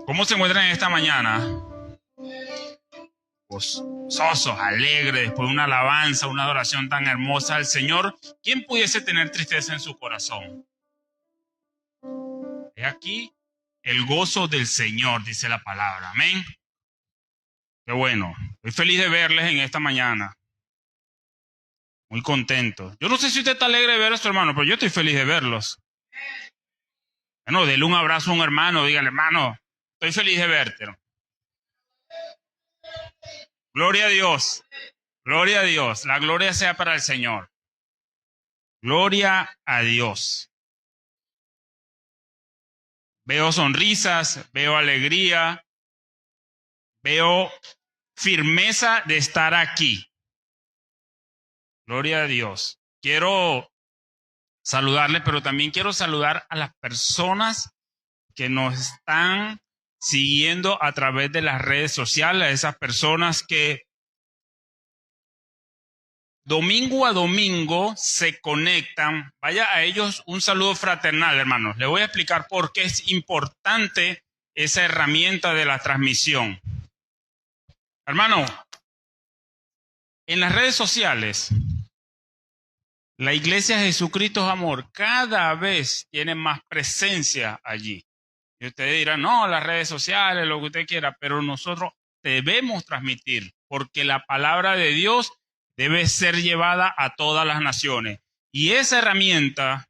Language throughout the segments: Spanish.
¿Cómo se encuentran en esta mañana? Gozosos, alegres, después de una alabanza, una adoración tan hermosa al Señor. ¿Quién pudiese tener tristeza en su corazón? He aquí el gozo del Señor, dice la palabra. Amén. Qué bueno. Estoy feliz de verles en esta mañana. Muy contento. Yo no sé si usted está alegre de ver a su hermano, pero yo estoy feliz de verlos. Bueno, dele un abrazo a un hermano, dígale, hermano, estoy feliz de verte. Gloria a Dios. Gloria a Dios. La gloria sea para el Señor. Gloria a Dios. Veo sonrisas, veo alegría, veo firmeza de estar aquí. Gloria a Dios. Quiero saludarles, pero también quiero saludar a las personas que nos están siguiendo a través de las redes sociales, esas personas que domingo a domingo se conectan. Vaya a ellos un saludo fraternal, hermanos. Les voy a explicar por qué es importante esa herramienta de la transmisión. Hermano, en las redes sociales, la Iglesia Jesucristo es Amor cada vez tiene más presencia allí. Y ustedes dirán, no, las redes sociales, lo que usted quiera, pero nosotros debemos transmitir, porque la palabra de Dios debe ser llevada a todas las naciones. Y esa herramienta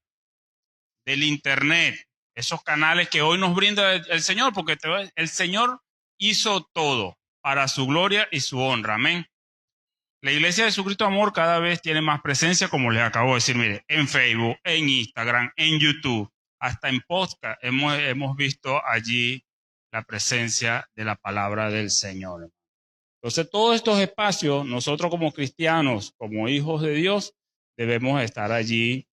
del Internet, esos canales que hoy nos brinda el Señor, porque el Señor hizo todo para su gloria y su honra. Amén. La Iglesia de Jesucristo Amor cada vez tiene más presencia, como les acabo de decir, mire, en Facebook, en Instagram, en YouTube, hasta en podcast hemos visto allí la presencia de la palabra del Señor. Entonces, todos estos espacios, nosotros como cristianos, como hijos de Dios, debemos estar allí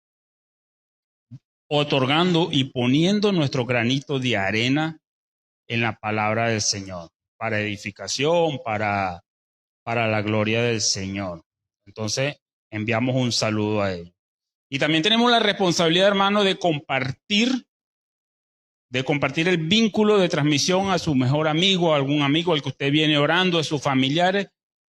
otorgando y poniendo nuestro granito de arena en la palabra del Señor, para edificación, para la gloria del Señor. Entonces, enviamos un saludo a ellos. Y también tenemos la responsabilidad, hermano, de compartir el vínculo de transmisión a su mejor amigo, a algún amigo al que usted viene orando, a sus familiares.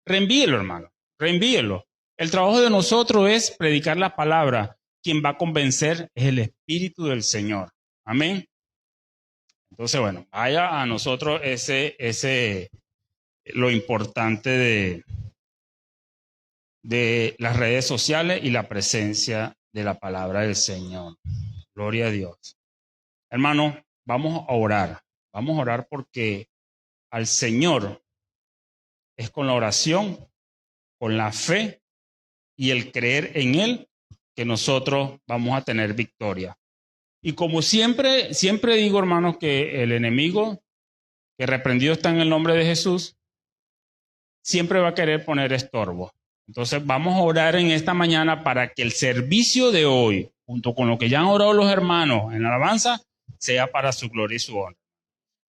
Reenvíelo, hermano, reenvíelo. El trabajo de nosotros es predicar la palabra. Quien va a convencer es el Espíritu del Señor. Amén. Entonces, bueno, vaya a nosotros lo importante de las redes sociales y la presencia de la palabra del Señor. Gloria a Dios. Hermano, vamos a orar. Vamos a orar porque al Señor es con la oración, con la fe y el creer en Él que nosotros vamos a tener victoria. Y como siempre digo, hermanos, que el enemigo, que reprendido está en el nombre de Jesús, siempre va a querer poner estorbo. Entonces vamos a orar en esta mañana para que el servicio de hoy, junto con lo que ya han orado los hermanos en la alabanza, sea para su gloria y su honra.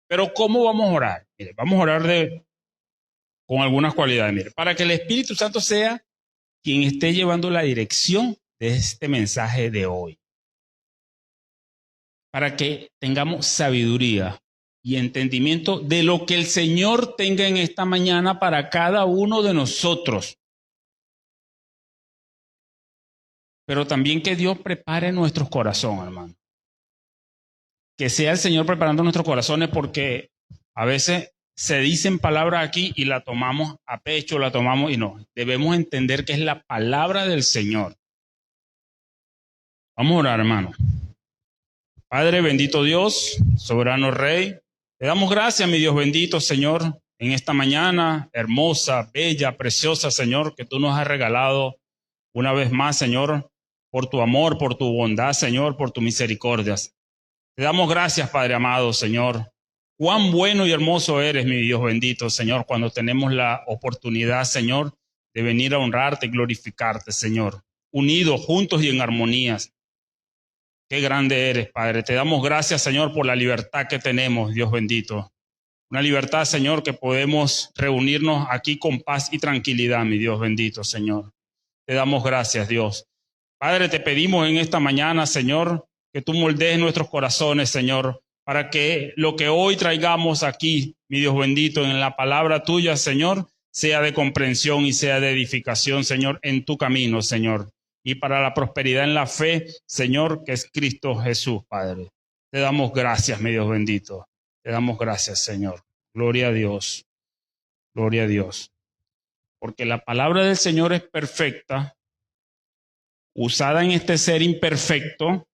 Pero ¿cómo vamos a orar? Mire, vamos a orar con algunas cualidades. Mire, para que el Espíritu Santo sea quien esté llevando la dirección de este mensaje de hoy. Para que tengamos sabiduría y entendimiento de lo que el Señor tenga en esta mañana para cada uno de nosotros. Pero también que Dios prepare nuestros corazones, hermano. Que sea el Señor preparando nuestros corazones, porque a veces se dicen palabras aquí y la tomamos a pecho, la tomamos y no. Debemos entender que es la palabra del Señor. Vamos a orar, hermano. Padre, bendito Dios, soberano Rey, te damos gracias, mi Dios bendito, Señor, en esta mañana hermosa, bella, preciosa, Señor, que tú nos has regalado una vez más, Señor, por tu amor, por tu bondad, Señor, por tu misericordia. Te damos gracias, Padre amado, Señor. Cuán bueno y hermoso eres, mi Dios bendito, Señor, cuando tenemos la oportunidad, Señor, de venir a honrarte y glorificarte, Señor, unidos, juntos y en armonías. Qué grande eres, Padre. Te damos gracias, Señor, por la libertad que tenemos, Dios bendito. Una libertad, Señor, que podemos reunirnos aquí con paz y tranquilidad, mi Dios bendito, Señor. Te damos gracias, Dios. Padre, te pedimos en esta mañana, Señor, que tú moldees nuestros corazones, Señor, para que lo que hoy traigamos aquí, mi Dios bendito, en la palabra tuya, Señor, sea de comprensión y sea de edificación, Señor, en tu camino, Señor. Y para la prosperidad en la fe, Señor, que es Cristo Jesús, Padre. Te damos gracias, mi Dios bendito. Te damos gracias, Señor. Gloria a Dios. Gloria a Dios. Porque la palabra del Señor es perfecta, usada en este ser imperfecto,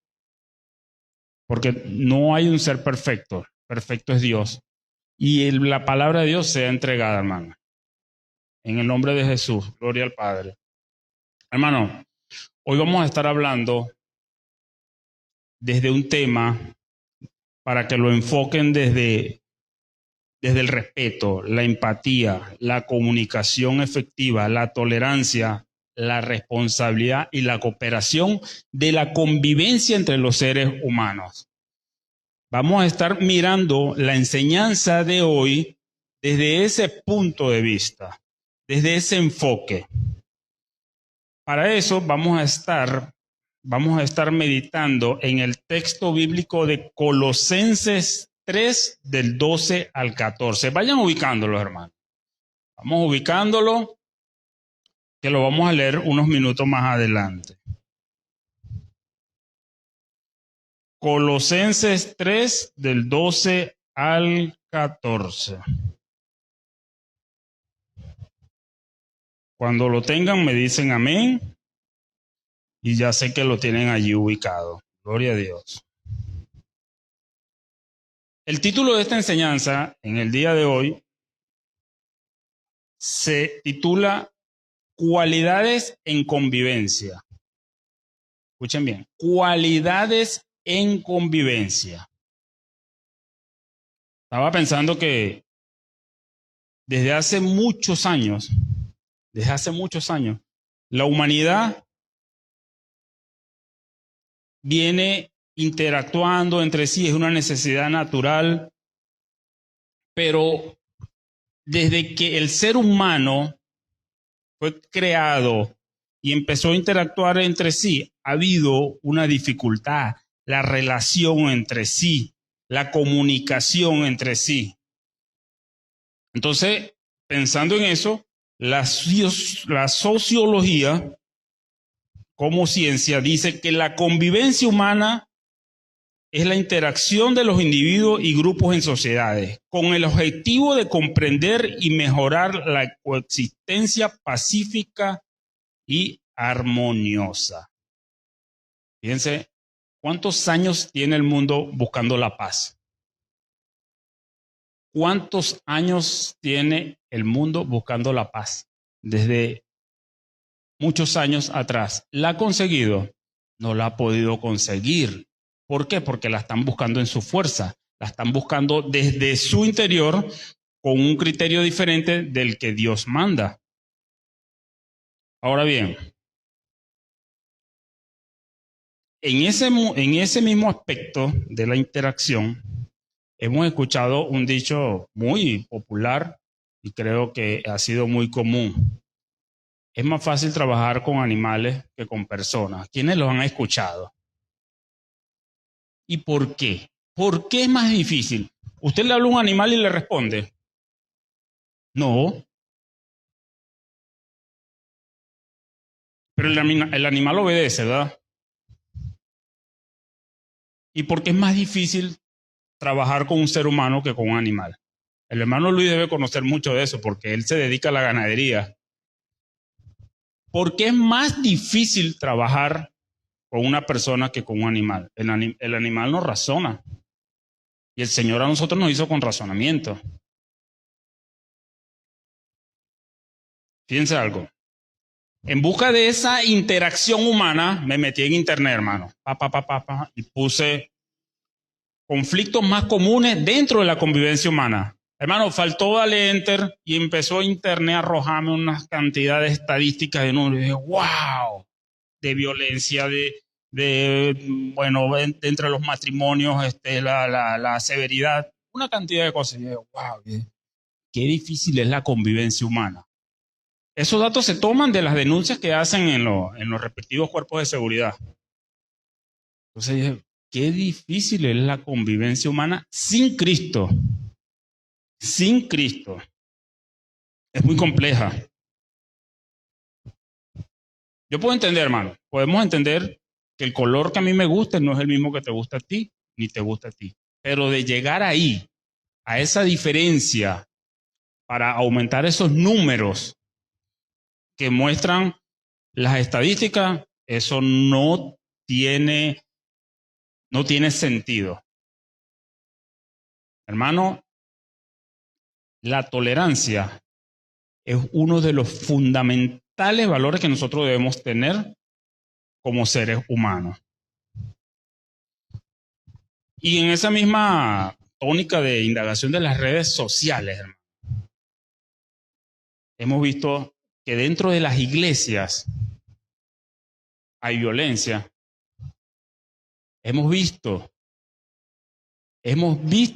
porque no hay un ser perfecto. Perfecto es Dios. Y la palabra de Dios sea entregada, hermano. En el nombre de Jesús. Gloria al Padre. Hermano, hoy vamos a estar hablando desde un tema para que lo enfoquen desde el respeto, la empatía, la comunicación efectiva, la tolerancia, la responsabilidad y la cooperación de la convivencia entre los seres humanos. Vamos a estar mirando la enseñanza de hoy desde ese punto de vista, desde ese enfoque. Para eso vamos a estar meditando en el texto bíblico de Colosenses 3, del 12 al 14. Vayan ubicándolo, hermanos. Vamos ubicándolo, que lo vamos a leer unos minutos más adelante. Colosenses 3, del 12 al 14. Cuando lo tengan, me dicen amén. Y ya sé que lo tienen allí ubicado. Gloria a Dios. El título de esta enseñanza en el día de hoy se titula Cualidades en convivencia. Escuchen bien, cualidades en convivencia. Estaba pensando que desde hace muchos años, la humanidad viene interactuando entre sí, es una necesidad natural, pero desde que el ser humano fue creado y empezó a interactuar entre sí, ha habido una dificultad, la relación entre sí, la comunicación entre sí. Entonces, pensando en eso, la sociología como ciencia dice que la convivencia humana es la interacción de los individuos y grupos en sociedades, con el objetivo de comprender y mejorar la coexistencia pacífica y armoniosa. Fíjense, ¿cuántos años tiene el mundo buscando la paz? ¿Cuántos años tiene el mundo buscando la paz? Desde muchos años atrás. ¿La ha conseguido? No la ha podido conseguir. ¿Por qué? Porque la están buscando en su fuerza, la están buscando desde su interior con un criterio diferente del que Dios manda. Ahora bien, en ese mismo aspecto de la interacción, hemos escuchado un dicho muy popular y creo que ha sido muy común. Es más fácil trabajar con animales que con personas. ¿Quiénes los han escuchado? ¿Y por qué? ¿Por qué es más difícil? ¿Usted le habla a un animal y le responde? No. Pero el animal obedece, ¿verdad? ¿Y por qué es más difícil trabajar con un ser humano que con un animal? El hermano Luis debe conocer mucho de eso porque él se dedica a la ganadería. ¿Por qué es más difícil trabajar con una persona que con un animal? El animal no razona. Y el Señor a nosotros nos hizo con razonamiento. Fíjense algo. En busca de esa interacción humana, me metí en internet, hermano. Y puse conflictos más comunes dentro de la convivencia humana. Hermano, faltó darle enter y empezó internet a arrojarme unas cantidades estadísticas de números. Y dije, wow, de violencia, entre los matrimonios, la severidad, una cantidad de cosas. Y dije, wow, qué difícil es la convivencia humana. Esos datos se toman de las denuncias que hacen en los respectivos cuerpos de seguridad. Entonces dije, qué difícil es la convivencia humana sin Cristo. Sin Cristo. Es muy compleja. Yo puedo entender, hermano, podemos entender que el color que a mí me gusta no es el mismo que te gusta a ti, ni te gusta a ti. Pero de llegar ahí, a esa diferencia, para aumentar esos números que muestran las estadísticas, eso no tiene sentido. Hermano, la tolerancia es uno de los fundamentales valores que nosotros debemos tener como seres humanos. Y en esa misma tónica de indagación de las redes sociales, hermano, hemos visto que dentro de las iglesias hay violencia. Hemos visto,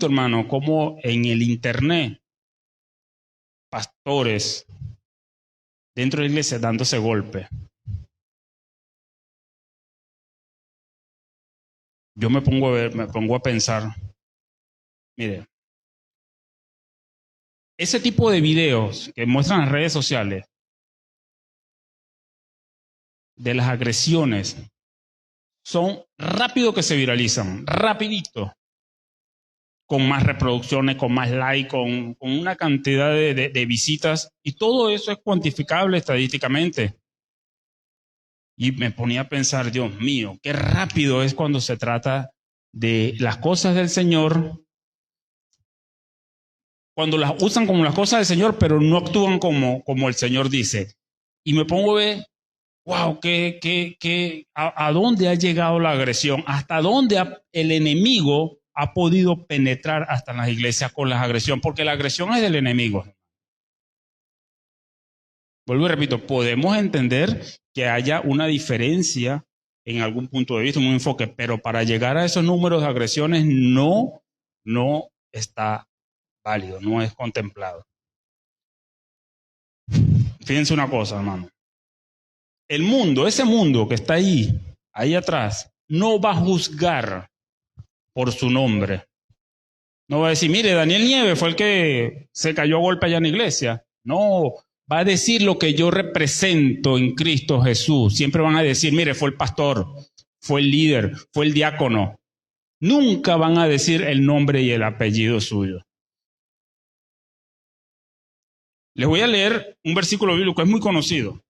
hermano, cómo en el internet pastores dentro de la iglesia dándose golpes. Yo me pongo a pensar, mire, ese tipo de videos que muestran las redes sociales de las agresiones son rápido que se viralizan, rapidito, con más reproducciones, con más likes, con una cantidad de visitas, y todo eso es cuantificable estadísticamente. Y me ponía a pensar, Dios mío, qué rápido es cuando se trata de las cosas del Señor, cuando las usan como las cosas del Señor, pero no actúan como el Señor dice. Y me pongo a ver, wow, ¿a dónde ha llegado la agresión? ¿Hasta dónde el enemigo ha podido penetrar hasta en las iglesias con la agresión? Porque la agresión es del enemigo. Vuelvo y repito, podemos entender que haya una diferencia en algún punto de vista, un enfoque, pero para llegar a esos números de agresiones no está válido, no es contemplado. Fíjense una cosa, hermano. El mundo, ese mundo que está ahí atrás, no va a juzgar por su nombre. No va a decir, mire, Daniel Nieves fue el que se cayó a golpe allá en la iglesia. No, va a decir lo que yo represento en Cristo Jesús. Siempre van a decir, mire, fue el pastor, fue el líder, fue el diácono. Nunca van a decir el nombre y el apellido suyo. Les voy a leer un versículo bíblico que es muy conocido.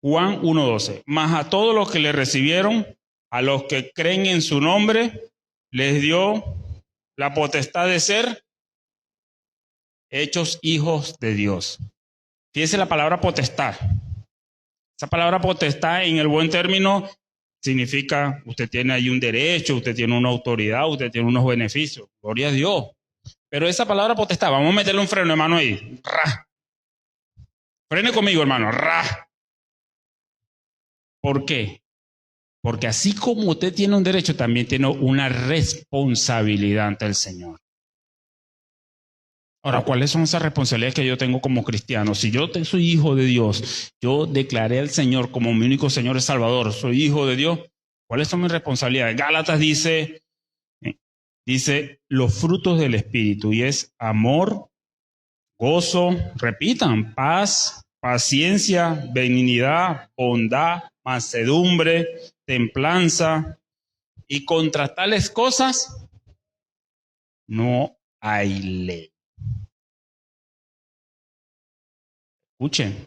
Juan 1:12. Mas a todos los que le recibieron, a los que creen en su nombre, les dio la potestad de ser hechos hijos de Dios. Fíjese la palabra potestad. Esa palabra potestad en el buen término significa usted tiene ahí un derecho, usted tiene una autoridad, usted tiene unos beneficios. Gloria a Dios. Pero esa palabra potestad, vamos a meterle un freno, hermano, ahí. Ra. Frene conmigo, hermano. Ra. ¿Por qué? Porque así como usted tiene un derecho, también tiene una responsabilidad ante el Señor. Ahora, ¿cuáles son esas responsabilidades que yo tengo como cristiano? Si yo soy hijo de Dios, yo declaré al Señor como mi único Señor y Salvador, soy hijo de Dios, ¿cuáles son mis responsabilidades? Gálatas dice los frutos del Espíritu, y es amor, gozo, repitan, paz, paciencia, benignidad, bondad, mansedumbre, templanza, y contra tales cosas no hay ley. Escuchen,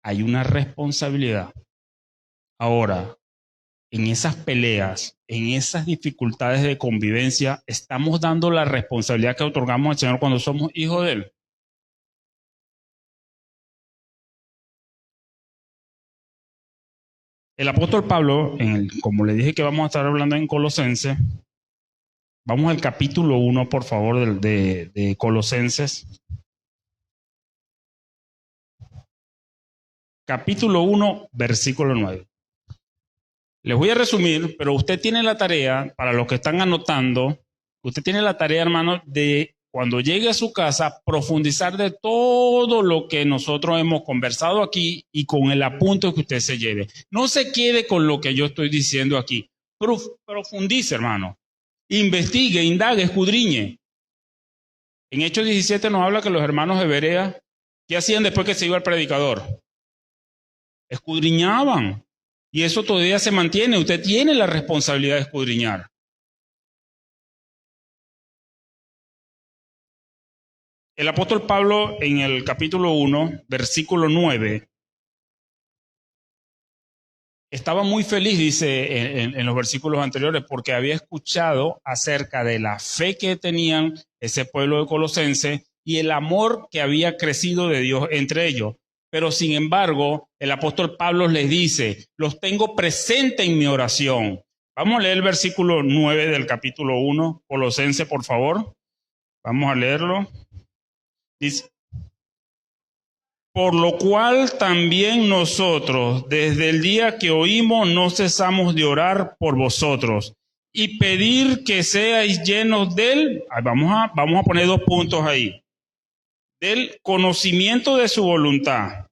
hay una responsabilidad. Ahora, en esas peleas, en esas dificultades de convivencia, ¿estamos dando la responsabilidad que otorgamos al Señor cuando somos hijos de Él? El apóstol Pablo, como le dije que vamos a estar hablando en Colosenses, vamos al capítulo 1, por favor, de Colosenses. Capítulo 1, versículo 9. Les voy a resumir, pero usted tiene la tarea, para los que están anotando, usted tiene la tarea, hermano, de cuando llegue a su casa, profundizar de todo lo que nosotros hemos conversado aquí y con el apunte que usted se lleve. No se quede con lo que yo estoy diciendo aquí. Profundice, hermano. Investigue, indague, escudriñe. En Hechos 17 nos habla que los hermanos de Berea, ¿qué hacían después que se iba el predicador? Escudriñaban. Y eso todavía se mantiene. Usted tiene la responsabilidad de escudriñar. El apóstol Pablo en el capítulo 1, versículo 9, estaba muy feliz, dice en los versículos anteriores, porque había escuchado acerca de la fe que tenían ese pueblo de Colosense y el amor que había crecido de Dios entre ellos. Pero sin embargo, el apóstol Pablo les dice, los tengo presente en mi oración. Vamos a leer el versículo 9 del capítulo 1, Colosense, por favor. Vamos a leerlo. Dice, por lo cual también nosotros, desde el día que oímos, no cesamos de orar por vosotros y pedir que seáis llenos del, vamos a poner 2 puntos ahí, del conocimiento de su voluntad,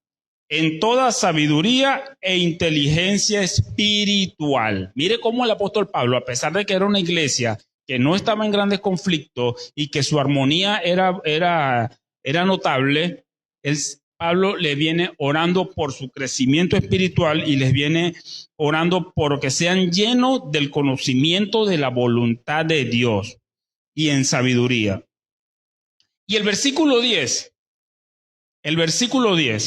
en toda sabiduría e inteligencia espiritual. Mire cómo el apóstol Pablo, a pesar de que era una iglesia que no estaba en grandes conflictos y que su armonía era notable, Pablo le viene orando por su crecimiento espiritual y les viene orando por que sean llenos del conocimiento de la voluntad de Dios y en sabiduría. Y el versículo 10,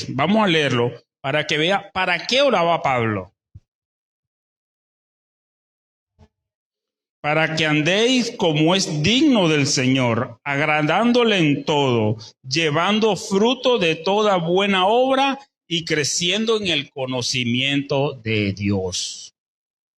vamos a leerlo para que vea para qué oraba Pablo. Para que andéis como es digno del Señor, agradándole en todo, llevando fruto de toda buena obra y creciendo en el conocimiento de Dios.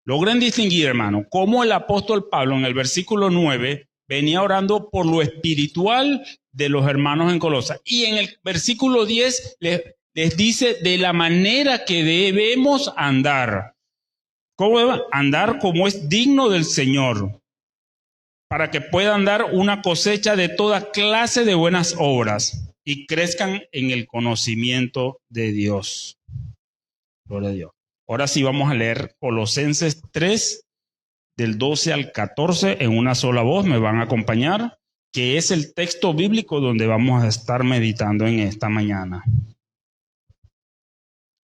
Logren distinguir, hermano, cómo el apóstol Pablo en el versículo 9 venía orando por lo espiritual de los hermanos en Colosas. Y en el versículo 10 les dice de la manera que debemos andar. ¿Cómo debe andar como es digno del Señor? Para que puedan dar una cosecha de toda clase de buenas obras y crezcan en el conocimiento de Dios. Gloria a Dios. Ahora sí vamos a leer Colosenses 3, del 12 al 14, en una sola voz. Me van a acompañar, que es el texto bíblico donde vamos a estar meditando en esta mañana.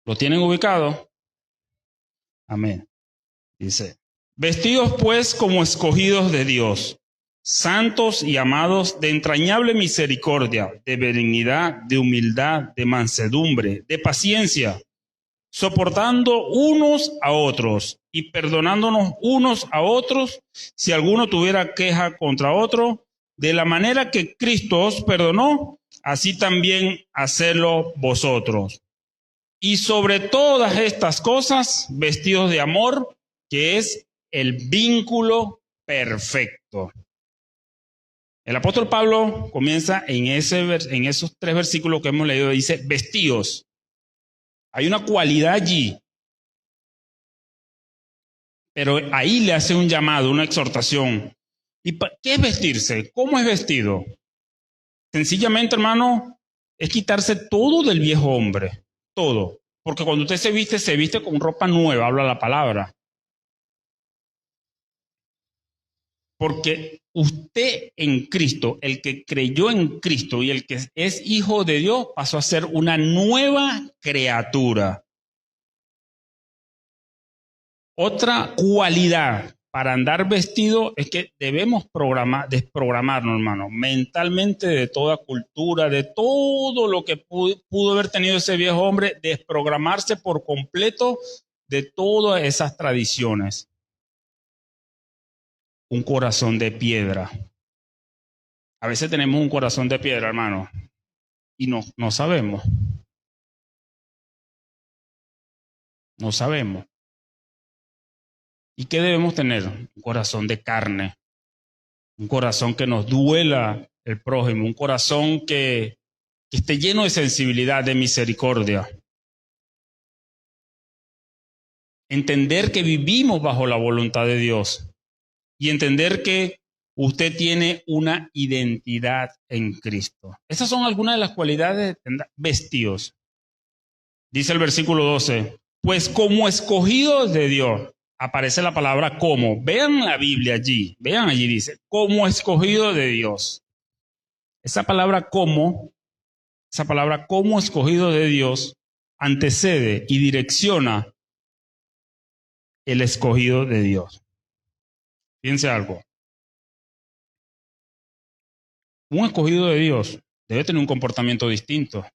¿Lo tienen ubicado? Amén. Dice, vestidos pues como escogidos de Dios, santos y amados, de entrañable misericordia, de benignidad, de humildad, de mansedumbre, de paciencia, soportando unos a otros y perdonándonos unos a otros, si alguno tuviera queja contra otro, de la manera que Cristo os perdonó, así también hacedlo vosotros. Y sobre todas estas cosas, vestidos de amor, que es el vínculo perfecto. El apóstol Pablo comienza en esos 3 versículos que hemos leído, dice vestidos. Hay una cualidad allí, pero ahí le hace un llamado, una exhortación. ¿Y qué es vestirse? ¿Cómo es vestido? Sencillamente, hermano, es quitarse todo del viejo hombre, todo. Porque cuando usted se viste con ropa nueva, habla la palabra. Porque usted en Cristo, el que creyó en Cristo y el que es hijo de Dios, pasó a ser una nueva criatura. Otra cualidad para andar vestido es que debemos desprogramarnos, hermano, mentalmente de toda cultura, de todo lo que pudo haber tenido ese viejo hombre, desprogramarse por completo de todas esas tradiciones. Un corazón de piedra. A veces tenemos un corazón de piedra, hermano, y no sabemos. No sabemos. ¿Y qué debemos tener? Un corazón de carne. Un corazón que nos duela el prójimo. Un corazón que esté lleno de sensibilidad, de misericordia. Entender que vivimos bajo la voluntad de Dios. Y entender que Usted tiene una identidad en Cristo. Esas son algunas de las cualidades de vestidos. Dice el versículo 12, pues como escogidos de Dios, aparece la palabra como. Vean la Biblia allí, vean allí dice, como escogido de Dios. Esa palabra como escogido de Dios antecede y direcciona el escogido de Dios. Fíjense algo. Un escogido de Dios debe tener un comportamiento distinto.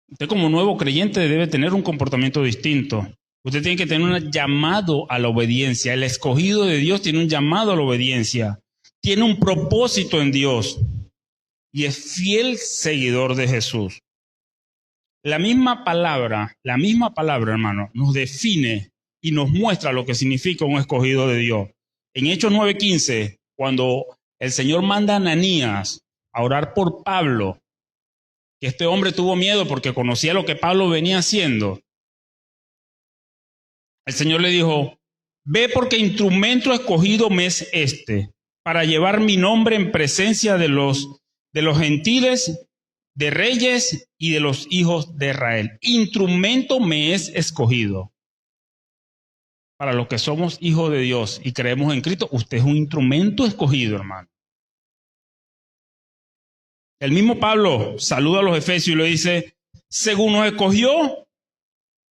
Usted como nuevo creyente debe tener un comportamiento distinto. Usted tiene que tener un llamado a la obediencia. El escogido de Dios tiene un llamado a la obediencia. Tiene un propósito en Dios y es fiel seguidor de Jesús. La misma palabra, hermano, nos define y nos muestra lo que significa un escogido de Dios. En Hechos 9:15, cuando el Señor manda a Ananías a orar por Pablo, que este hombre tuvo miedo porque conocía lo que Pablo venía haciendo, el Señor le dijo, ve porque instrumento escogido me es este, para llevar mi nombre en presencia de los gentiles, de reyes y de los hijos de Israel. Instrumento me es escogido. Para los que somos hijos de Dios y creemos en Cristo, usted es un instrumento escogido, hermano. El mismo Pablo saluda a los efesios y le dice, según nos escogió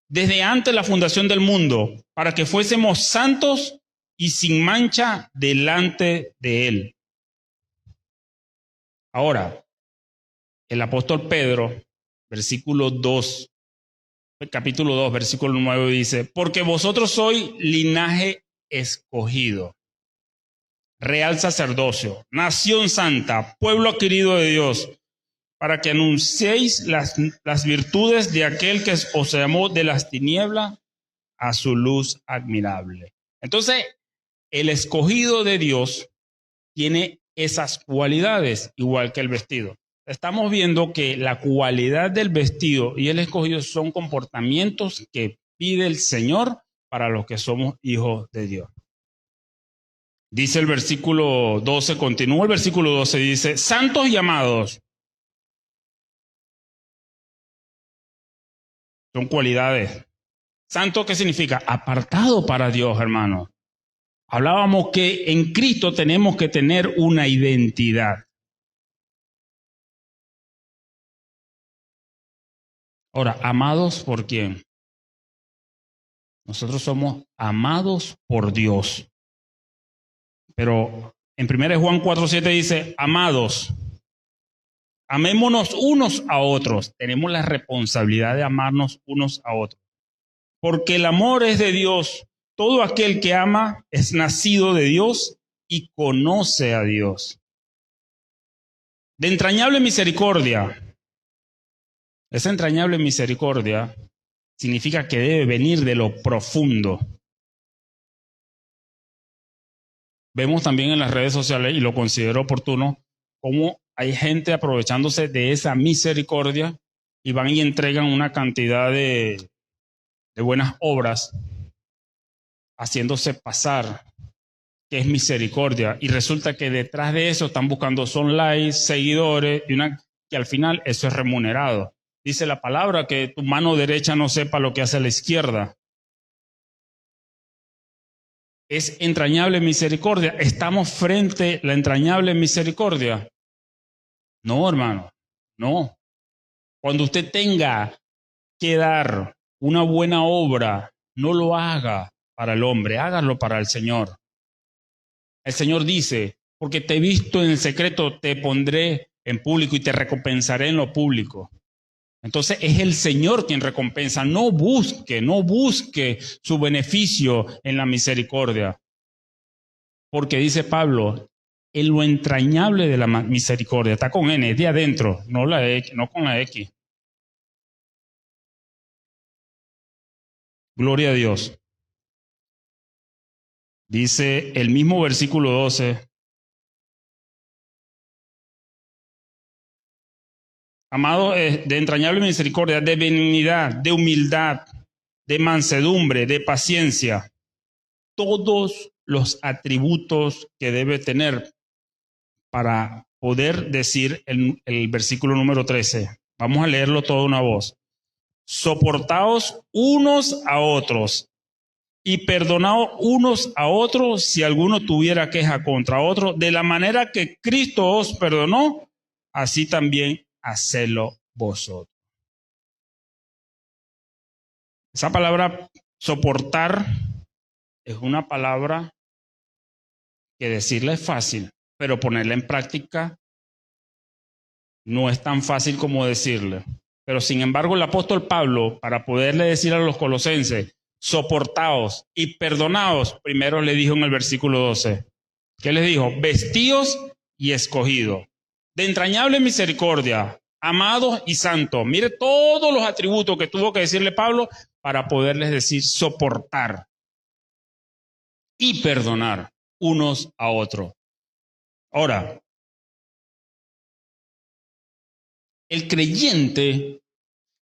desde antes de la fundación del mundo, para que fuésemos santos y sin mancha delante de Él. Ahora, el apóstol Pedro, capítulo 2, versículo 9 dice, porque vosotros sois linaje escogido, real sacerdocio, nación santa, pueblo adquirido de Dios, para que anunciéis las virtudes de aquel que os llamó de las tinieblas a su luz admirable. Entonces, el escogido de Dios tiene esas cualidades, igual que el vestido. Estamos viendo que la cualidad del vestido y el escogido son comportamientos que pide el Señor para los que somos hijos de Dios. Dice el versículo 12, continúa el versículo 12, dice, santos y amados. Son cualidades. Santo, ¿qué significa? Apartado para Dios, hermano. Hablábamos que en Cristo tenemos que tener una identidad. Ahora, ¿amados por quién? Nosotros somos amados por Dios. Pero en 1 Juan 4:7 dice, amados, amémonos unos a otros. Tenemos la responsabilidad de amarnos unos a otros. Porque el amor es de Dios. Todo aquel que ama es nacido de Dios y conoce a Dios. De entrañable misericordia. Esa entrañable misericordia significa que debe venir de lo profundo. Vemos también en las redes sociales, y lo considero oportuno, cómo hay gente aprovechándose de esa misericordia y van y entregan una cantidad de buenas obras, haciéndose pasar que es misericordia. Y resulta que detrás de eso están buscando son likes, seguidores, que al final eso es remunerado. Dice la palabra que tu mano derecha no sepa lo que hace la izquierda. Es entrañable misericordia. ¿Estamos frente a la entrañable misericordia? No, hermano, no. Cuando usted tenga que dar una buena obra, no lo haga para el hombre, hágalo para el Señor. El Señor dice, porque te he visto en el secreto, te pondré en público y te recompensaré en lo público. Entonces es el Señor quien recompensa. No busque su beneficio en la misericordia. Porque dice Pablo, en lo entrañable de la misericordia, está con N, es de adentro, no con la X. Gloria a Dios. Dice el mismo versículo 12. Amado, de entrañable misericordia, de benignidad, de humildad, de mansedumbre, de paciencia. Todos los atributos que debe tener para poder decir el versículo número 13. Vamos a leerlo todo a una voz. Soportaos unos a otros y perdonaos unos a otros si alguno tuviera queja contra otro, de la manera que Cristo os perdonó, así también hacedlo vosotros. Esa palabra soportar es una palabra que decirla es fácil, pero ponerla en práctica no es tan fácil como decirle. Pero sin embargo, el apóstol Pablo, para poderle decir a los colosenses, soportaos y perdonaos, primero le dijo en el versículo 12. ¿Qué les dijo? Vestíos y escogidos, de entrañable misericordia, amados y santos. Mire todos los atributos que tuvo que decirle Pablo para poderles decir soportar y perdonar unos a otros. Ahora, el creyente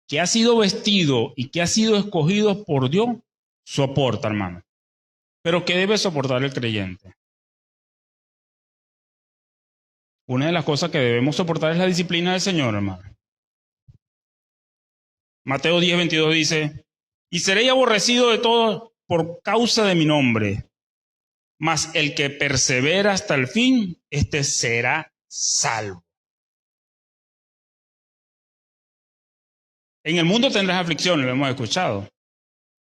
que ha sido vestido y que ha sido escogido por Dios, soporta, hermano. Pero ¿qué debe soportar el creyente? Una de las cosas que debemos soportar es la disciplina del Señor, hermano. Mateo 10:22 dice, y seréis aborrecido de todos por causa de mi nombre, mas el que persevera hasta el fin, este será salvo. En el mundo tendrás aflicciones, lo hemos escuchado.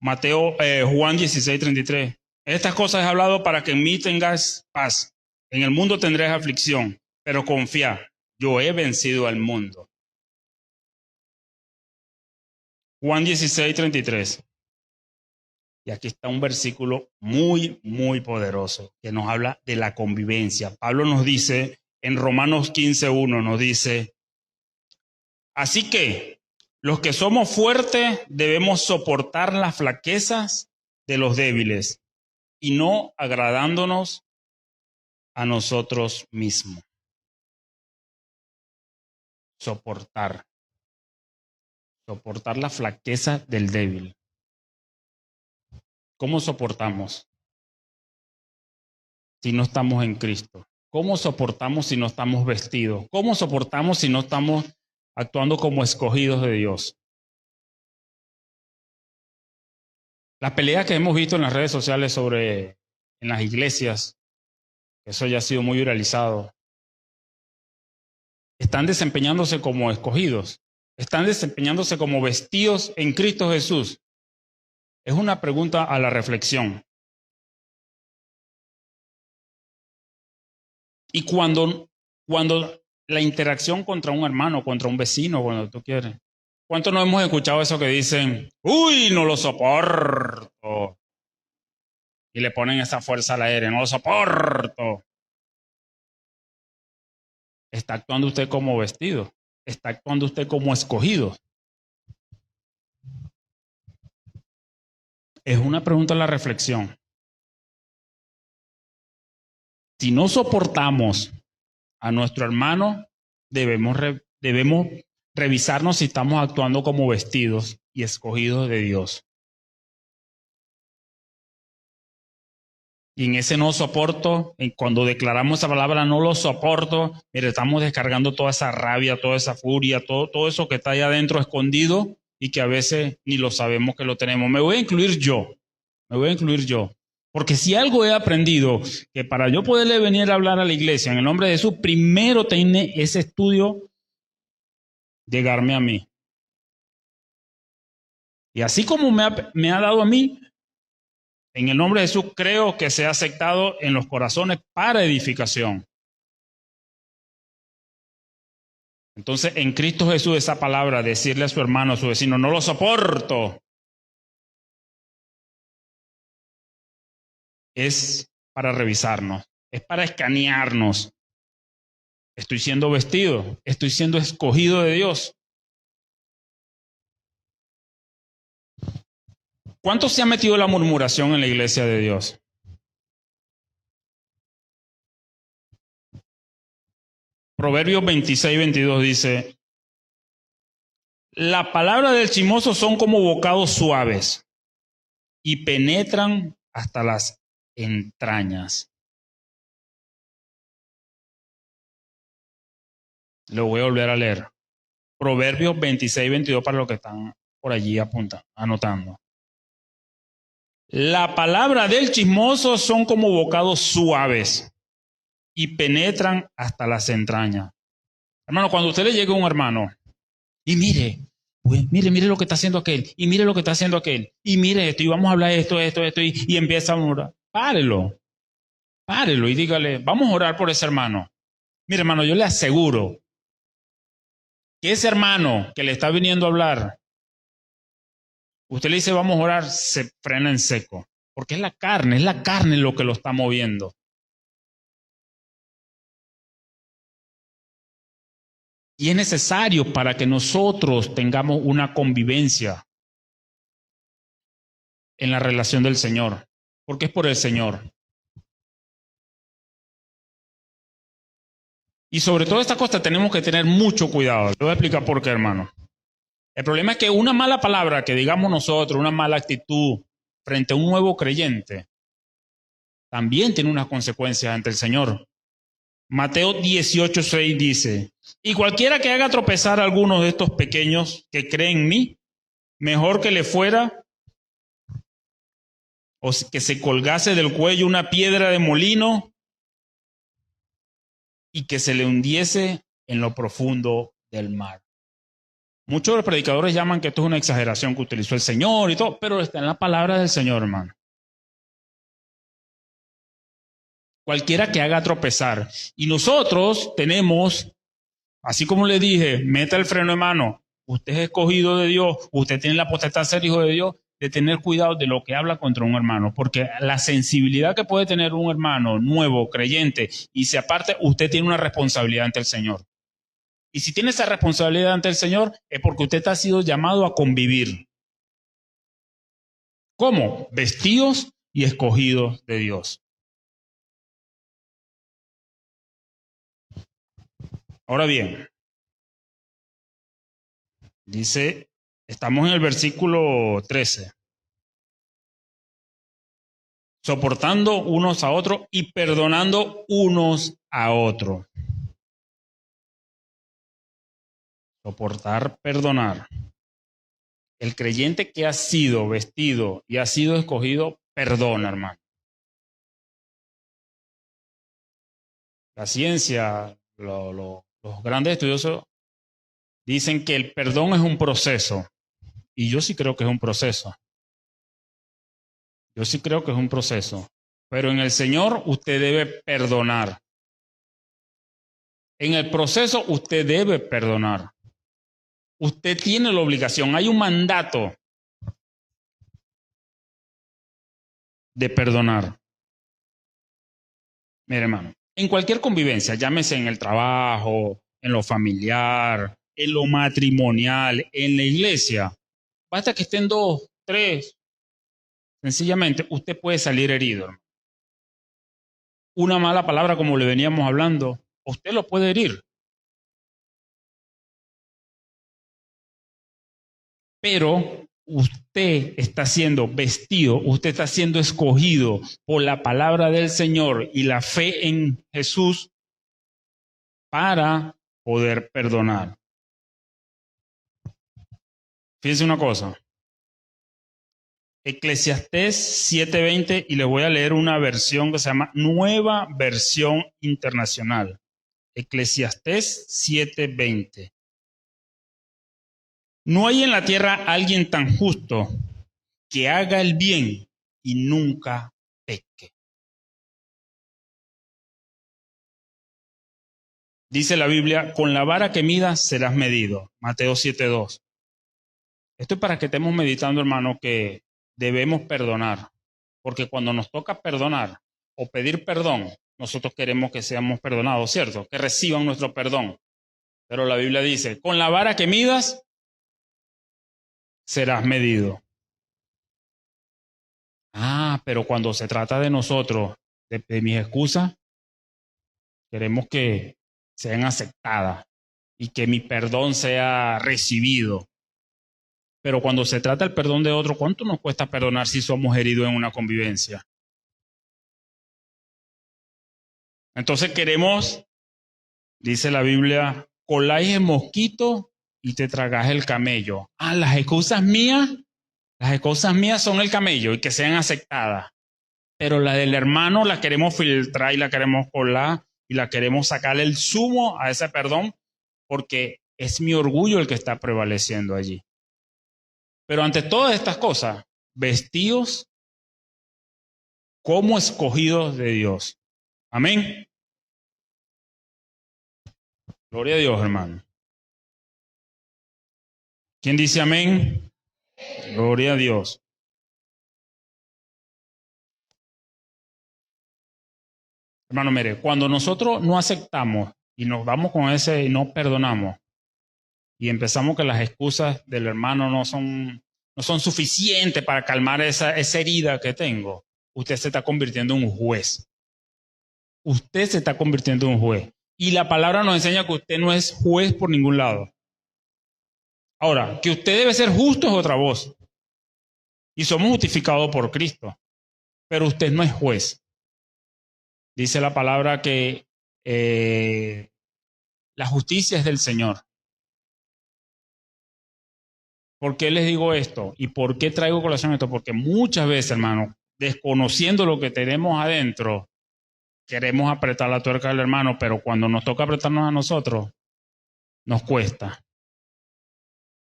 Juan 16:33. Estas cosas he hablado para que en mí tengas paz. En el mundo tendrás aflicción, pero confía, yo he vencido al mundo. Juan 16:33. Y aquí está un versículo muy, muy poderoso que nos habla de la convivencia. Pablo nos dice, en Romanos 15:1 nos dice, así que los que somos fuertes debemos soportar las flaquezas de los débiles y no agradándonos a nosotros mismos. Soportar la flaqueza del débil. ¿Cómo soportamos si no estamos en Cristo? ¿Cómo soportamos si no estamos vestidos? ¿Cómo soportamos si no estamos actuando como escogidos de Dios? Las peleas que hemos visto en las redes sociales en las iglesias, eso ya ha sido muy viralizado, están desempeñándose como escogidos, están desempeñándose como vestidos en Cristo Jesús. Es una pregunta a la reflexión. Y cuando la interacción contra un hermano, contra un vecino, cuando tú quieres, ¿cuánto no hemos escuchado eso que dicen, uy, no lo soporto? Y le ponen esa fuerza al aire, no lo soporto. ¿Está actuando usted como vestido? ¿Está actuando usted como escogido? Es una pregunta a la reflexión. Si no soportamos a nuestro hermano, debemos revisarnos si estamos actuando como vestidos y escogidos de Dios. Y en ese no soporto, cuando declaramos esa palabra no lo soporto, mire, estamos descargando toda esa rabia, toda esa furia, todo eso que está ahí adentro escondido y que a veces ni lo sabemos que lo tenemos. Me voy a incluir yo. Porque si algo he aprendido, que para yo poderle venir a hablar a la iglesia en el nombre de Jesús, primero tiene ese estudio llegarme a mí. Y así como me ha dado a mí, en el nombre de Jesús creo que sea aceptado en los corazones para edificación. Entonces, en Cristo Jesús, esa palabra, decirle a su hermano, a su vecino, no lo soporto, es para revisarnos, es para escanearnos. Estoy siendo vestido, estoy siendo escogido de Dios. ¿Cuánto se ha metido la murmuración en la iglesia de Dios? Proverbios 26:22 dice, la palabra del chismoso son como bocados suaves y penetran hasta las entrañas. Lo voy a volver a leer. Proverbios 26-22 para los que están por allí anotando. La palabra del chismoso son como bocados suaves y penetran hasta las entrañas. Hermano, cuando usted le llegue a un hermano y mire lo que está haciendo aquel, y mire lo que está haciendo aquel, y mire esto, y vamos a hablar de esto, y empieza a orar. Párelo y dígale, vamos a orar por ese hermano. Mire, hermano, yo le aseguro que ese hermano que le está viniendo a hablar, usted le dice vamos a orar, se frena en seco, porque es la carne lo que lo está moviendo. Y es necesario para que nosotros tengamos una convivencia en la relación del Señor, porque es por el Señor. Y sobre todo esta cosa tenemos que tener mucho cuidado. Le voy a explicar por qué, hermano. El problema es que una mala palabra que digamos nosotros, una mala actitud frente a un nuevo creyente, también tiene unas consecuencias ante el Señor. Mateo 18:6 dice, y cualquiera que haga tropezar a alguno de estos pequeños que creen en mí, mejor que le fuera o que se colgase del cuello una piedra de molino y que se le hundiese en lo profundo del mar. Muchos de los predicadores llaman que esto es una exageración que utilizó el Señor y todo, pero está en la palabra del Señor, hermano. Cualquiera que haga tropezar. Y nosotros tenemos, así como le dije, meta el freno de mano. Usted es escogido de Dios, usted tiene la potestad de ser hijo de Dios, de tener cuidado de lo que habla contra un hermano, porque la sensibilidad que puede tener un hermano nuevo, creyente, y si aparte usted tiene una responsabilidad ante el Señor. Y si tiene esa responsabilidad ante el Señor, es porque usted ha sido llamado a convivir. ¿Cómo? Vestidos y escogidos de Dios. Ahora bien, dice, estamos en el versículo 13. Soportando unos a otros y perdonando unos a otros. Soportar, perdonar. El creyente que ha sido vestido y ha sido escogido, perdona, hermano. La ciencia, los grandes estudiosos dicen que el perdón es un proceso. Y yo sí creo que es un proceso. Yo sí creo que es un proceso. Pero en el Señor usted debe perdonar. En el proceso usted debe perdonar. Usted tiene la obligación, hay un mandato de perdonar. Mire, hermano, en cualquier convivencia, llámese en el trabajo, en lo familiar, en lo matrimonial, en la iglesia, basta que estén 2, 3, sencillamente usted puede salir herido, hermano. Una mala palabra, como le veníamos hablando, usted lo puede herir. Pero usted está siendo vestido, usted está siendo escogido por la palabra del Señor y la fe en Jesús para poder perdonar. Fíjense una cosa. Eclesiastés 7:20, y les voy a leer una versión que se llama Nueva Versión Internacional. Eclesiastés 7:20. No hay en la tierra alguien tan justo que haga el bien y nunca peque. Dice la Biblia, con la vara que midas serás medido. Mateo 7:2. Esto es para que estemos meditando, hermano, que debemos perdonar. Porque cuando nos toca perdonar o pedir perdón, nosotros queremos que seamos perdonados, ¿cierto? Que reciban nuestro perdón. Pero la Biblia dice, con la vara que midas serás medido. Pero cuando se trata de nosotros, de mis excusas, queremos que sean aceptadas y que mi perdón sea recibido. Pero cuando se trata del perdón de otro, ¿cuánto nos cuesta perdonar si somos heridos en una convivencia? Entonces queremos, dice la Biblia, coláis el mosquito y te tragás el camello. Ah, las excusas mías son el camello y que sean aceptadas. Pero la del hermano la queremos filtrar y la queremos colar y la queremos sacarle el zumo a ese perdón porque es mi orgullo el que está prevaleciendo allí. Pero ante todas estas cosas, vestidos como escogidos de Dios. Amén. Gloria a Dios, hermano. ¿Quién dice amén? Gloria a Dios. Hermano, mire, cuando nosotros no aceptamos y nos vamos con ese y no perdonamos y empezamos que las excusas del hermano no son suficientes para calmar esa herida que tengo, usted se está convirtiendo en un juez. Usted se está convirtiendo en un juez. Y la palabra nos enseña que usted no es juez por ningún lado. Ahora, que usted debe ser justo es otra voz. Y somos justificados por Cristo. Pero usted no es juez. Dice la palabra que la justicia es del Señor. ¿Por qué les digo esto? ¿Y por qué traigo colación esto? Porque muchas veces, hermano, desconociendo lo que tenemos adentro, queremos apretar la tuerca del hermano, pero cuando nos toca apretarnos a nosotros, nos cuesta.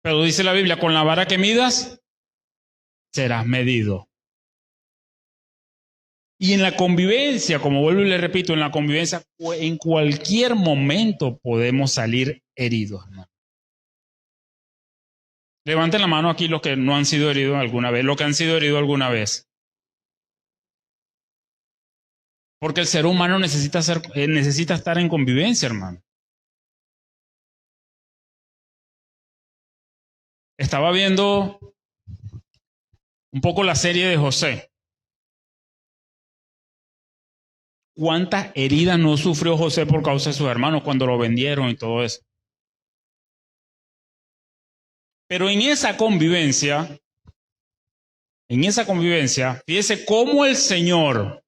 Pero dice la Biblia, con la vara que midas, serás medido. Y en la convivencia, como vuelvo y le repito, en la convivencia, en cualquier momento podemos salir heridos, hermano. Levanten la mano aquí los que no han sido heridos alguna vez, los que han sido heridos alguna vez. Porque el ser humano necesita estar en convivencia, hermano. Estaba viendo un poco la serie de José. ¿Cuántas heridas no sufrió José por causa de sus hermanos cuando lo vendieron y todo eso? Pero en esa convivencia, fíjese cómo el Señor,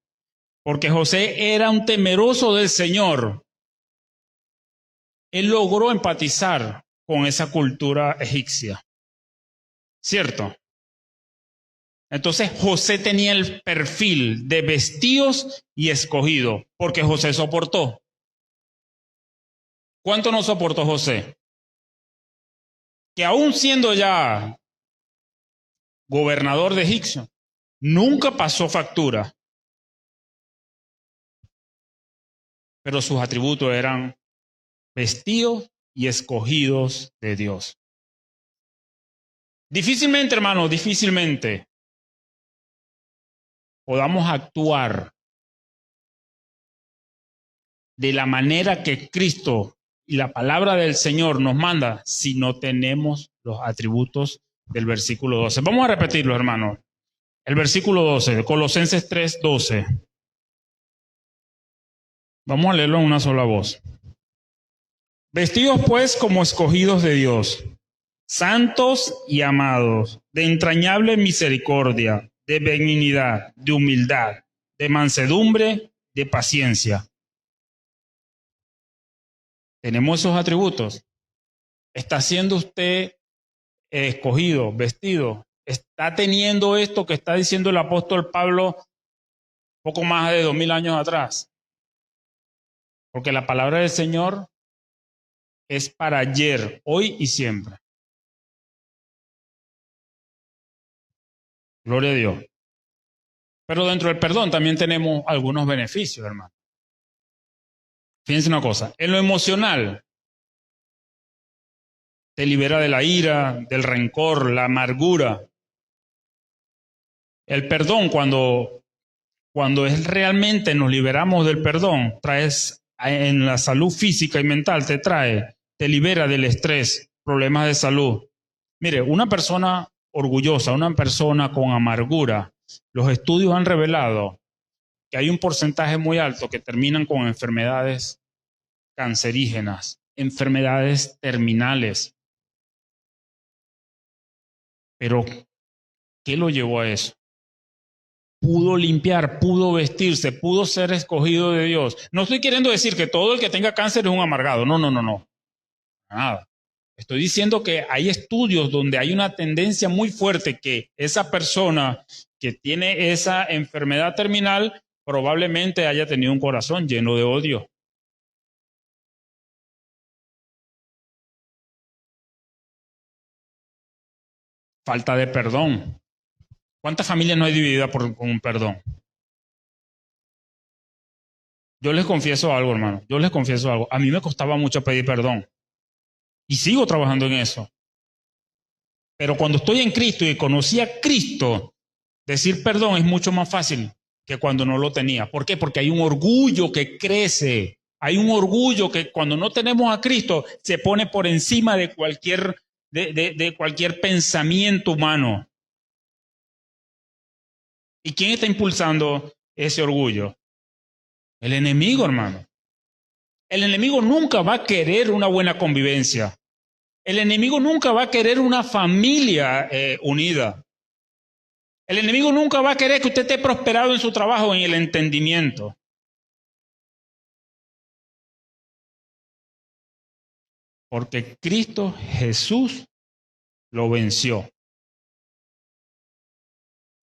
porque José era un temeroso del Señor, él logró empatizar con esa cultura egipcia. ¿Cierto? Entonces José tenía el perfil de vestidos y escogido, porque José soportó. ¿Cuánto no soportó José? Que aún siendo ya gobernador de Egipto, nunca pasó factura. Pero sus atributos eran vestidos y escogidos de Dios. Difícilmente, hermano, difícilmente podamos actuar de la manera que Cristo y la palabra del Señor nos manda si no tenemos los atributos del versículo 12. Vamos a repetirlo, hermano. El versículo 12, de Colosenses 3:12. Vamos a leerlo en una sola voz. Vestidos pues como escogidos de Dios, santos y amados, de entrañable misericordia, de benignidad, de humildad, de mansedumbre, de paciencia. ¿Tenemos esos atributos? ¿Está siendo usted escogido, vestido? ¿Está teniendo esto que está diciendo el apóstol Pablo poco más de 2000 años atrás? Porque la palabra del Señor es para ayer, hoy y siempre. Gloria a Dios. Pero dentro del perdón también tenemos algunos beneficios, hermano. Fíjense una cosa, en lo emocional te libera de la ira, del rencor, la amargura. El perdón, cuando es realmente nos liberamos del perdón, traes en la salud física y mental, te libera del estrés, problemas de salud. Mire, una persona orgullosa, una persona con amargura, los estudios han revelado que hay un porcentaje muy alto que terminan con enfermedades cancerígenas, enfermedades terminales. Pero, ¿qué lo llevó a eso? pudo limpiar, pudo vestirse, pudo ser escogido de Dios. No estoy queriendo decir que todo el que tenga cáncer es un amargado. No, no, no, no. Nada. Estoy diciendo que hay estudios donde hay una tendencia muy fuerte que esa persona que tiene esa enfermedad terminal probablemente haya tenido un corazón lleno de odio. Falta de perdón. ¿Cuántas familias no hay divididas por un perdón? Yo les confieso algo, hermano. Yo les confieso algo. A mí me costaba mucho pedir perdón. Y sigo trabajando en eso. Pero cuando estoy en Cristo y conocí a Cristo, decir perdón es mucho más fácil que cuando no lo tenía. ¿Por qué? Porque hay un orgullo que crece. Hay un orgullo que cuando no tenemos a Cristo se pone por encima de cualquier pensamiento humano. ¿Y quién está impulsando ese orgullo? El enemigo, hermano. El enemigo nunca va a querer una buena convivencia. El enemigo nunca va a querer una familia unida. El enemigo nunca va a querer que usted esté prosperado en su trabajo, en el entendimiento. Porque Cristo Jesús lo venció.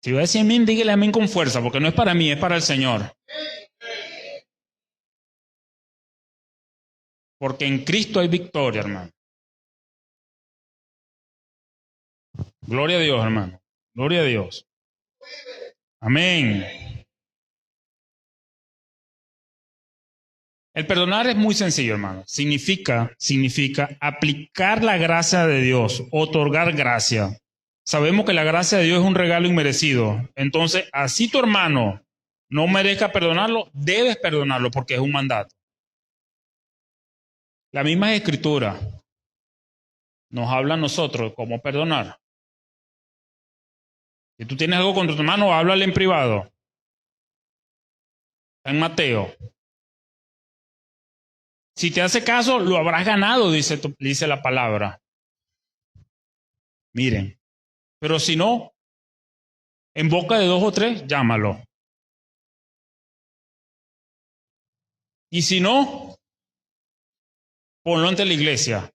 Si va a decir amén, dígale amén con fuerza, porque no es para mí, es para el Señor. Porque en Cristo hay victoria, hermano. Gloria a Dios, hermano. Gloria a Dios. Amén. El perdonar es muy sencillo, hermano. Significa aplicar la gracia de Dios, otorgar gracia. Sabemos que la gracia de Dios es un regalo inmerecido. Entonces, así tu hermano no merezca perdonarlo, debes perdonarlo porque es un mandato. La misma escritura nos habla a nosotros cómo perdonar. Si tú tienes algo contra tu hermano, háblale en privado. En Mateo. Si te hace caso, lo habrás ganado, dice la palabra. Miren, pero si no, en boca de 2 o 3, llámalo. Y si no, ponlo ante la iglesia.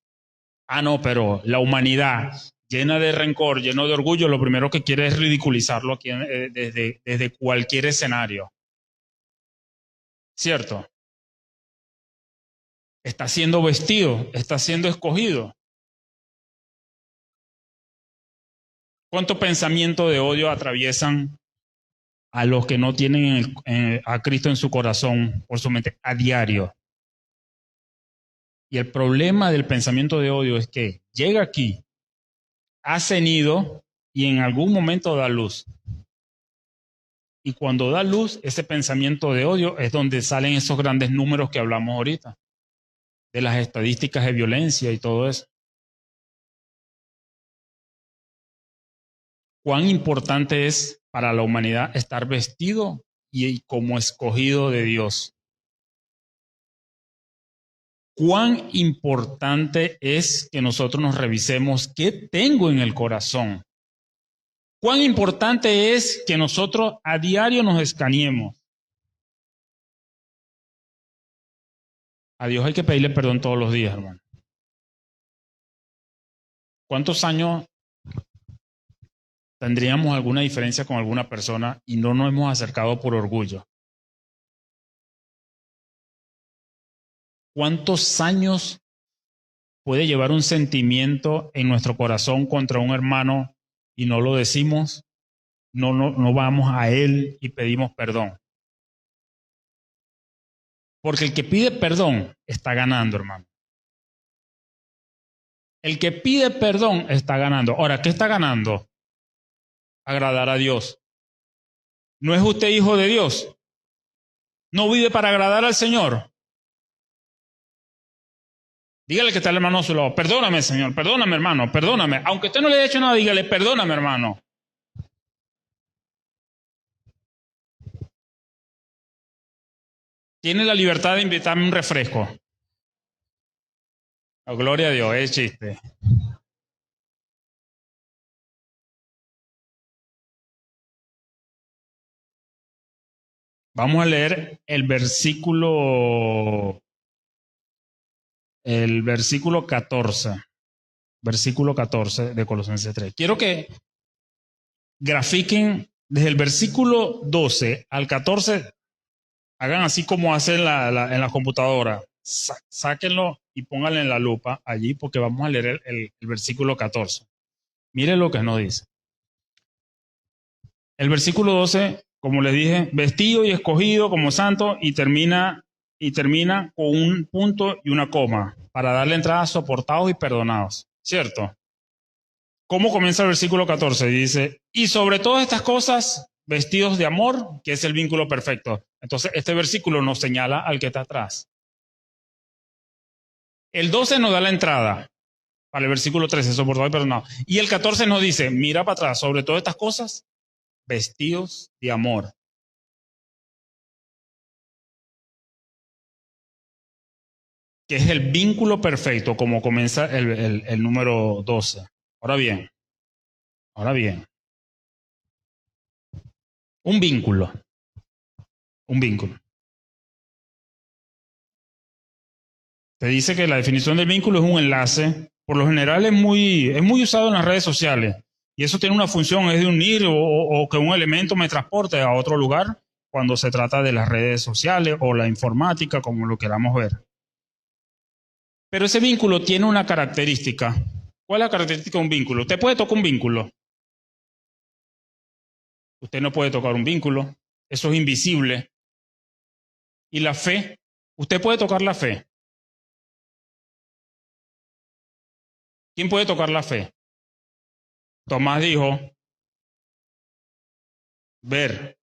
Ah, no, pero la humanidad llena de rencor, lleno de orgullo, lo primero que quiere es ridiculizarlo aquí desde cualquier escenario. ¿Cierto? Está siendo vestido, está siendo escogido. ¿Cuánto pensamiento de odio atraviesan a los que no tienen a Cristo en su corazón, por su mente, a diario? Y el problema del pensamiento de odio es que llega aquí, ha cenido y en algún momento da luz. Y cuando da luz, ese pensamiento de odio es donde salen esos grandes números que hablamos ahorita, de las estadísticas de violencia y todo eso. Cuán importante es para la humanidad estar vestido y como escogido de Dios. Cuán importante es que nosotros nos revisemos qué tengo en el corazón. Cuán importante es que nosotros a diario nos escaneemos. A Dios hay que pedirle perdón todos los días, hermano. ¿Cuántos años tendríamos alguna diferencia con alguna persona y no nos hemos acercado por orgullo? ¿Cuántos años puede llevar un sentimiento en nuestro corazón contra un hermano y no lo decimos? No vamos a él y pedimos perdón. Porque el que pide perdón está ganando, hermano. El que pide perdón está ganando. Ahora, ¿qué está ganando? Agradar a Dios. ¿No es usted hijo de Dios? ¿No vive para agradar al Señor? Dígale que está el hermano a su lado. Perdóname, Señor. Perdóname, hermano. Perdóname. Aunque usted no le haya hecho nada, dígale, perdóname, hermano. Tiene la libertad de invitarme un refresco. Oh, gloria a Dios, es chiste. Vamos a leer el versículo 14. Versículo 14 de Colosenses 3. Quiero que grafiquen desde el versículo 12 al 14, hagan así como hacen en la computadora. Sáquenlo y pónganlo en la lupa allí porque vamos a leer el versículo 14. Miren lo que nos dice. El versículo 12, como les dije, vestido y escogido como santo y termina con un punto y una coma para darle entrada a soportados y perdonados. ¿Cierto? ¿Cómo comienza el versículo 14? Dice, y sobre todas estas cosas, vestidos de amor, que es el vínculo perfecto. Entonces, este versículo nos señala al que está atrás. El 12 nos da la entrada para el versículo 13, soportado y perdonado. Y el 14 nos dice, mira para atrás, sobre todas estas cosas, vestidos de amor. Que es el vínculo perfecto, como comienza el número 12. Ahora bien, un vínculo. Te dice que la definición del vínculo es un enlace. Por lo general es muy usado en las redes sociales. Y eso tiene una función, es de unir o que un elemento me transporte a otro lugar cuando se trata de las redes sociales o la informática, como lo queramos ver. Pero ese vínculo tiene una característica. ¿Cuál es la característica de un vínculo? Usted puede tocar un vínculo. Usted no puede tocar un vínculo. Eso es invisible. Y la fe, usted puede tocar la fe. ¿Quién puede tocar la fe? Tomás dijo, ver.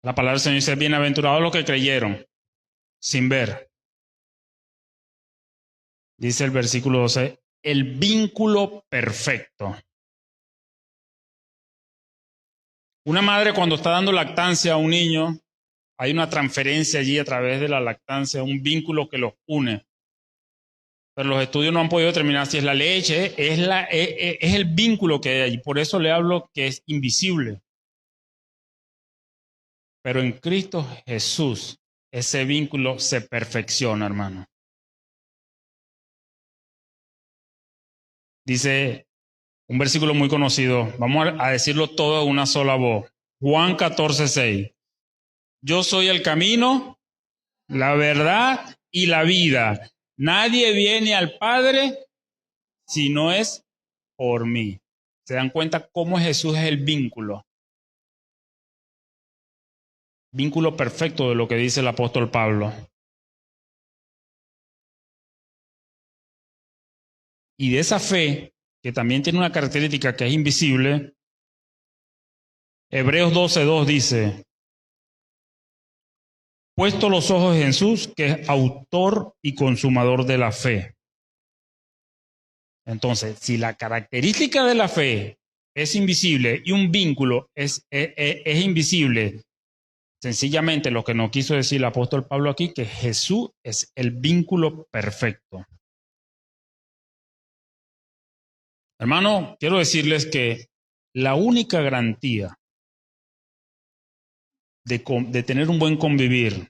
La palabra del Señor dice, bienaventurados los que creyeron sin ver. Dice el versículo 12, el vínculo perfecto. Una madre cuando está dando lactancia a un niño, hay una transferencia allí a través de la lactancia, un vínculo que los une. Pero los estudios no han podido determinar si es la leche, es el vínculo que hay allí. Por eso le hablo que es invisible. Pero en Cristo Jesús, ese vínculo se perfecciona, hermano. Dice un versículo muy conocido, vamos a decirlo todo a una sola voz. Juan 14:6. Yo soy el camino, la verdad y la vida. Nadie viene al Padre si no es por mí. ¿Se dan cuenta cómo Jesús es el vínculo? Vínculo perfecto de lo que dice el apóstol Pablo. Y de esa fe, que también tiene una característica que es invisible, Hebreos 12:2 dice, puesto los ojos en Jesús, que es autor y consumador de la fe. Entonces, si la característica de la fe es invisible y un vínculo es invisible, sencillamente lo que nos quiso decir el apóstol Pablo aquí, que Jesús es el vínculo perfecto. Hermano, quiero decirles que la única garantía de tener un buen convivir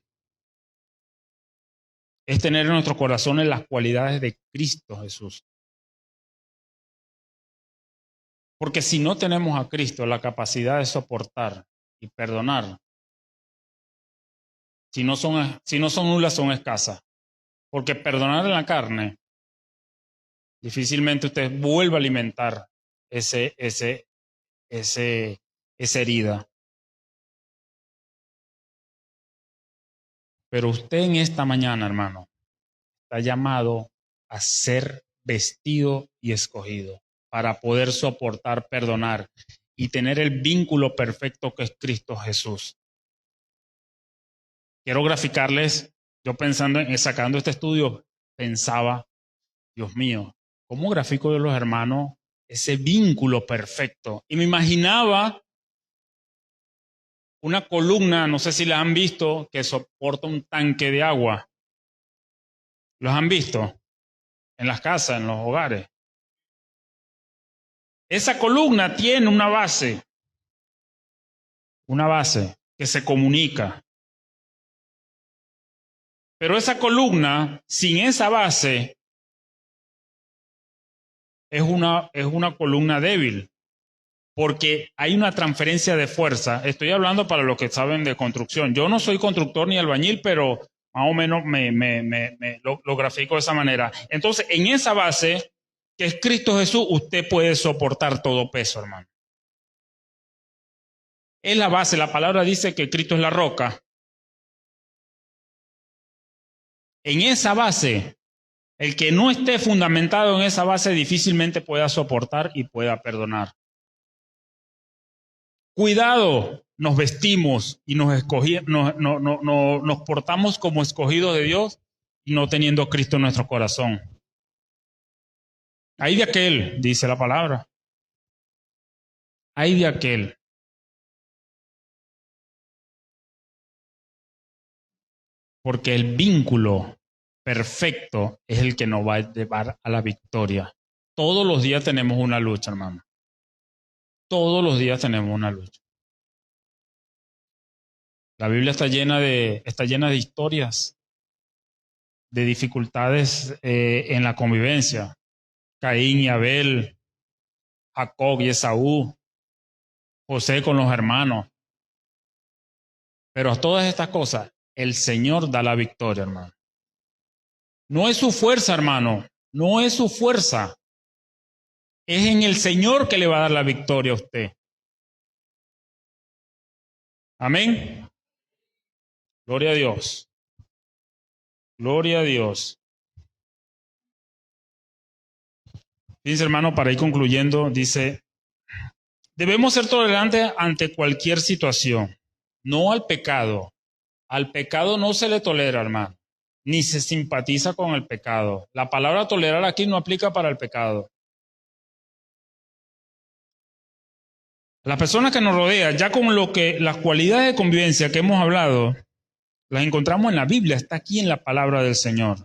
es tener en nuestros corazones las cualidades de Cristo Jesús. Porque si no tenemos a Cristo la capacidad de soportar y perdonar, si no son nulas, son escasas. Porque perdonar en la carne, difícilmente usted vuelva a alimentar esa herida. Pero usted en esta mañana, hermano, está llamado a ser vestido y escogido para poder soportar, perdonar y tener el vínculo perfecto que es Cristo Jesús. Quiero graficarles, yo pensando en sacando este estudio, pensaba, Dios mío, ¿cómo grafico yo los hermanos ese vínculo perfecto? Y me imaginaba una columna, no sé si la han visto, que soporta un tanque de agua. ¿Los han visto? En las casas, en los hogares. Esa columna tiene una base que se comunica. Pero esa columna, sin esa base, es una columna débil, porque hay una transferencia de fuerza. Estoy hablando para los que saben de construcción. Yo no soy constructor ni albañil, pero más o menos lo grafico de esa manera. Entonces, en esa base, que es Cristo Jesús, usted puede soportar todo peso, hermano. Es la base. La palabra dice que Cristo es la roca. En esa base, el que no esté fundamentado en esa base difícilmente pueda soportar y pueda perdonar. Cuidado, nos vestimos y nos portamos como escogidos de Dios y no teniendo Cristo en nuestro corazón. Ay de aquel, dice la palabra. Ay de aquel. Porque el vínculo perfecto es el que nos va a llevar a la victoria. Todos los días tenemos una lucha, hermano. Todos los días tenemos una lucha. La Biblia está llena de historias, de dificultades en la convivencia. Caín y Abel, Jacob y Esaú, José con los hermanos. Pero a todas estas cosas, el Señor da la victoria, hermano. No es su fuerza, hermano. No es su fuerza. Es en el Señor que le va a dar la victoria a usted. Amén. Gloria a Dios. Gloria a Dios. Fíjense, hermano, para ir concluyendo, dice, debemos ser tolerantes ante cualquier situación, no al pecado. Al pecado no se le tolera, hermano, ni se simpatiza con el pecado. La palabra tolerar aquí no aplica para el pecado. Las personas que nos rodean, ya con las cualidades de convivencia que hemos hablado, las encontramos en la Biblia, está aquí en la palabra del Señor.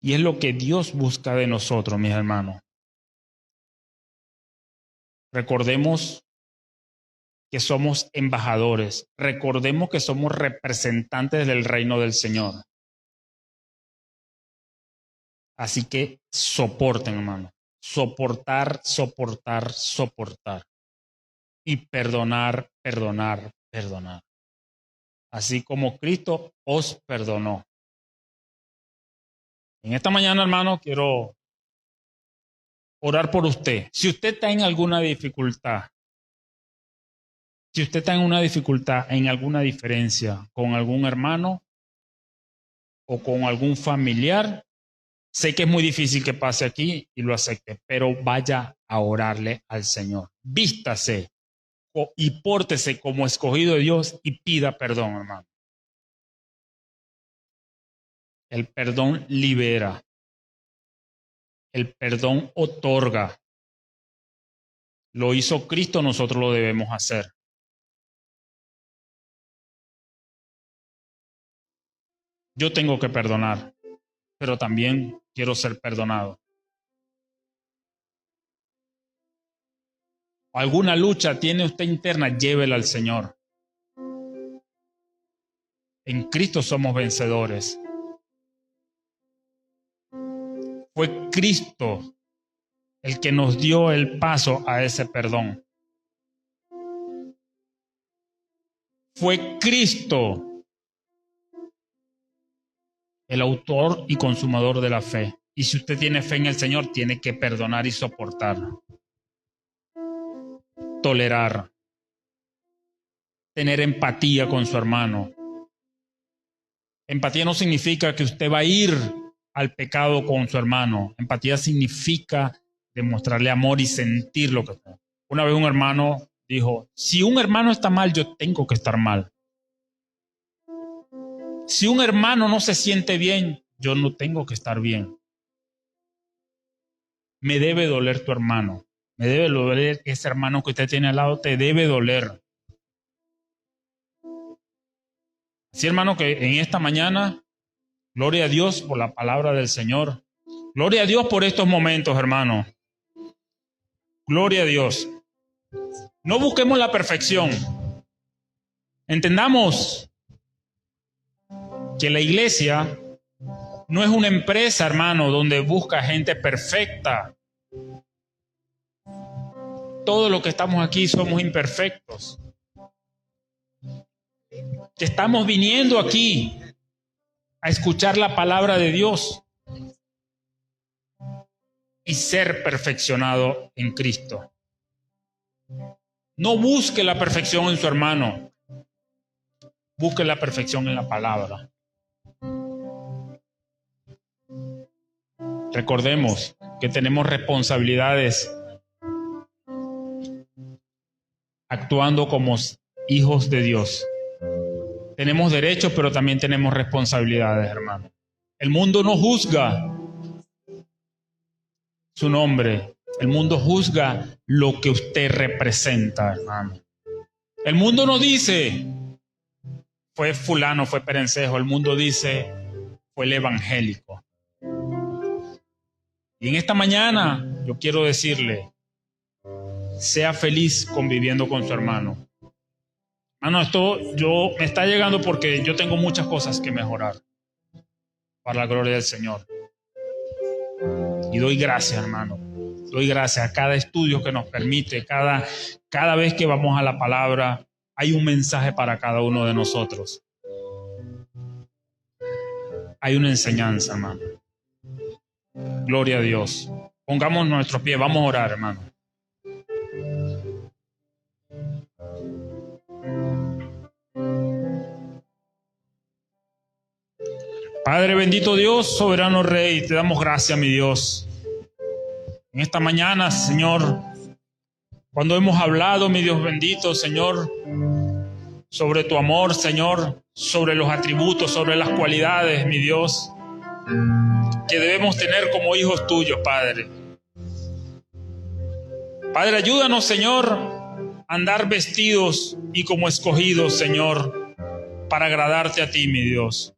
Y es lo que Dios busca de nosotros, mis hermanos. Recordemos que somos embajadores. Recordemos que somos representantes del reino del Señor. Así que soporten, hermano. Soportar, soportar, soportar. Y perdonar, perdonar, perdonar. Así como Cristo os perdonó. En esta mañana, hermano, quiero orar por usted. Si usted está en alguna dificultad, si usted está en una dificultad, en alguna diferencia con algún hermano o con algún familiar, sé que es muy difícil que pase aquí y lo acepte, pero vaya a orarle al Señor. Vístase y pórtese como escogido de Dios y pida perdón, hermano. El perdón libera. El perdón otorga. Lo hizo Cristo, nosotros lo debemos hacer. Yo tengo que perdonar, pero también quiero ser perdonado. ¿Alguna lucha tiene usted interna? Llévela al Señor. En Cristo somos vencedores. Fue Cristo el que nos dio el paso a ese perdón. Fue Cristo el autor y consumador de la fe. Y si usted tiene fe en el Señor, tiene que perdonar y soportar. Tolerar. Tener empatía con su hermano. Empatía no significa que usted va a ir al pecado con su hermano. Empatía significa demostrarle amor y sentir lo que está. Una vez un hermano dijo, si un hermano está mal, yo tengo que estar mal. Si un hermano no se siente bien, yo no tengo que estar bien. Me debe doler tu hermano. Me debe doler ese hermano que usted tiene al lado, te debe doler. Así, hermano, que en esta mañana, gloria a Dios por la palabra del Señor. Gloria a Dios por estos momentos, hermano. Gloria a Dios. No busquemos la perfección. Entendamos que la iglesia no es una empresa, hermano, donde busca gente perfecta. Todos los que estamos aquí somos imperfectos. Estamos viniendo aquí a escuchar la palabra de Dios y ser perfeccionado en Cristo. No busque la perfección en su hermano. Busque la perfección en la palabra. Recordemos que tenemos responsabilidades actuando como hijos de Dios. Tenemos derechos, pero también tenemos responsabilidades, hermano. El mundo no juzga su nombre. El mundo juzga lo que usted representa, hermano. El mundo no dice, fue fulano, fue perencejo. El mundo dice, fue el evangélico. Y en esta mañana yo quiero decirle, sea feliz conviviendo con su hermano. Hermano, esto me está llegando porque yo tengo muchas cosas que mejorar para la gloria del Señor. Y doy gracias, hermano. Doy gracias a cada estudio que nos permite, cada vez que vamos a la palabra, hay un mensaje para cada uno de nosotros. Hay una enseñanza, hermano. Gloria a Dios. Pongamos nuestros pies, vamos a orar, hermano. Padre bendito Dios, soberano Rey, te damos gracias, mi Dios. En esta mañana, Señor, cuando hemos hablado, mi Dios bendito, Señor, sobre tu amor, Señor, sobre los atributos, sobre las cualidades, mi Dios, que debemos tener como hijos tuyos, Padre. Padre, ayúdanos, Señor, a andar vestidos y como escogidos, Señor, para agradarte a ti, mi Dios.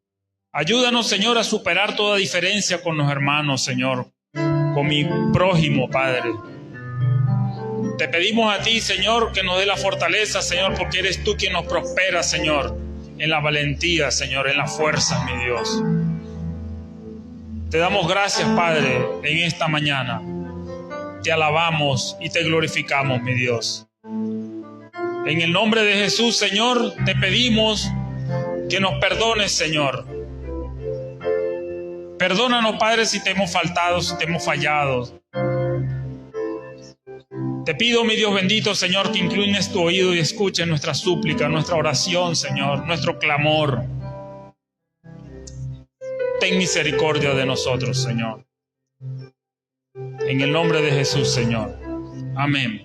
Ayúdanos, Señor, a superar toda diferencia con los hermanos, Señor, con mi prójimo, Padre. Te pedimos a ti, Señor, que nos dé la fortaleza, Señor, porque eres tú quien nos prospera, Señor, en la valentía, Señor, en las fuerzas, mi Dios. Te damos gracias, Padre, en esta mañana. Te alabamos y te glorificamos, mi Dios. En el nombre de Jesús, Señor, te pedimos que nos perdones, Señor. Perdónanos, Padre, si te hemos faltado, si te hemos fallado. Te pido, mi Dios bendito, Señor, que inclines tu oído y escuches nuestra súplica, nuestra oración, Señor, nuestro clamor. Ten misericordia de nosotros, Señor. En el nombre de Jesús, Señor. Amén.